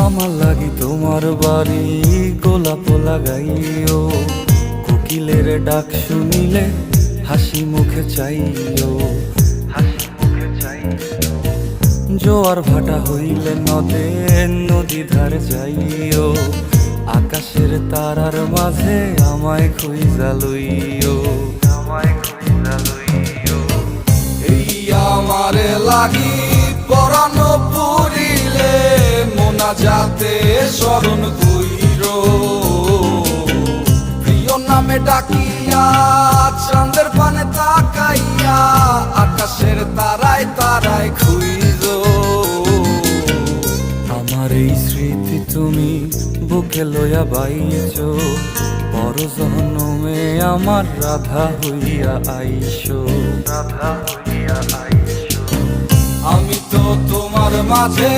আমার লাগি তোমার বাড়ি গোলাপ লাগাইও, কোকিলের ডাক শুনিলে হাসি মুখে চাইও, হাসি মুখে চাইও। জোয়ার ভাটা হইলে নদে নদী ধারে যাইও, আকাশের তারার মাঝে আমায় খুঁজা লইও, আমায় খুঁজা লইও। এই আমারে লাগি পরানো পুরিলে মোনাজাতে স্মরণ কইরো, প্রিয় নামে ডাকিয়া চাঁদের পানে তাকাইয়া আকাশের তারায় তারায় খুইরো। আমার এই স্মৃতি তুমি বুকে লইয়া বাইছো, বড় জনমে আমার রাধা হইয়া আইসো, রাধা হইয়া আইসো। আমি তো তোমার মাঝে